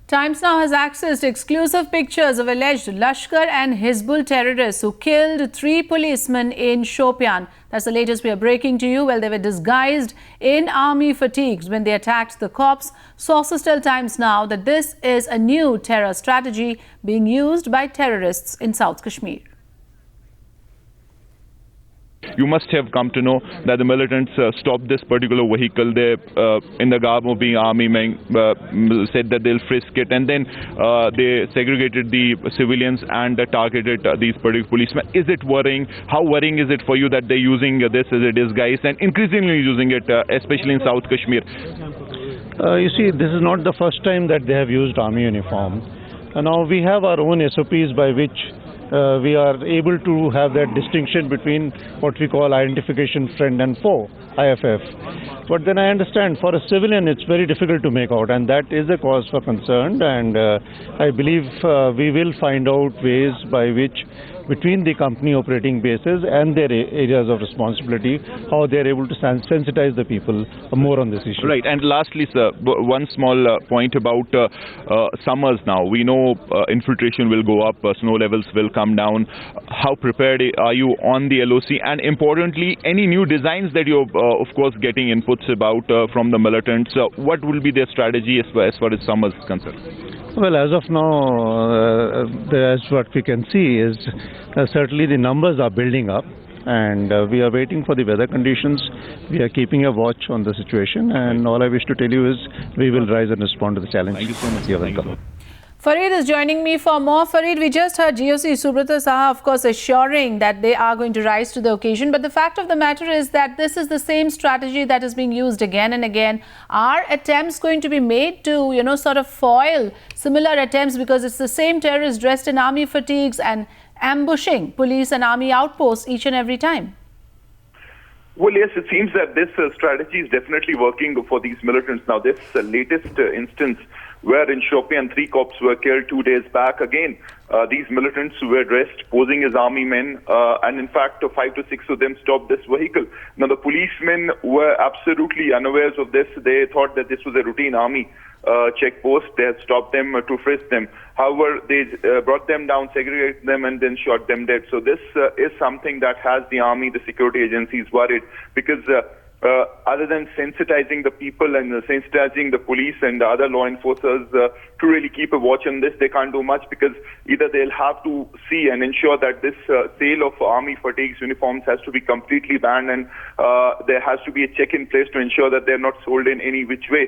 Times Now has accessed exclusive pictures of alleged Lashkar and Hizbul terrorists who killed 3 policemen in Shopian. That's the latest we are breaking to you. Well, they were disguised in army fatigues when they attacked the cops. Sources tell Times Now that this is a new terror strategy being used by terrorists in South Kashmir. You must have come to know that the militants stopped this particular vehicle. They, in the garb of being army men, said that they'll frisk it, and then they segregated the civilians and targeted these particular policemen. Is it worrying? How worrying is it for you that they're using this as a disguise and increasingly using it, especially in South Kashmir? You see, this is not the first time that they have used army uniform. Now we have our own SOPs by which we are able to have that distinction between what we call identification friend and foe, IFF. But then I understand for a civilian it's very difficult to make out, and that is a cause for concern, and I believe we will find out ways by which between the company operating bases and their areas of responsibility, how they are able to sensitize the people more on this issue. Right. And lastly, sir, one small point about summers now. We know infiltration will go up, snow levels will come down. How prepared are you on the LOC? And importantly, any new designs that you're, of course, getting inputs about from the militants? What will be their strategy as far as summers is concerned? Well, as of now, as what we can see is certainly the numbers are building up, and we are waiting for the weather conditions. We are keeping a watch on the situation, and all I wish to tell you is we will rise and respond to the challenge. Thank you so much. You're welcome. Farid is joining me for more. Farid, we just heard GOC Subrata Saha, of course, assuring that they are going to rise to the occasion. But the fact of the matter is that this is the same strategy that is being used again and again. Are attempts going to be made to, sort of foil similar attempts, because it's the same terrorists dressed in army fatigues and ambushing police and army outposts each and every time? Well, yes, it seems that this strategy is definitely working for these militants. Now, this latest instance where in Shopian 3 cops were killed 2 days back, again, these militants were dressed, posing as army men, and in fact, 5 to 6 of them stopped this vehicle. Now, the policemen were absolutely unawares of this. They thought that this was a routine army check post. They had stopped them to frisk them. However, they brought them down, segregated them, and then shot them dead. So this is something that has the army, the security agencies worried, because other than sensitizing the people and sensitizing the police and the other law enforcers to really keep a watch on this, they can't do much, because either they'll have to see and ensure that this sale of army fatigues uniforms has to be completely banned, and there has to be a check in place to ensure that they're not sold in any which way.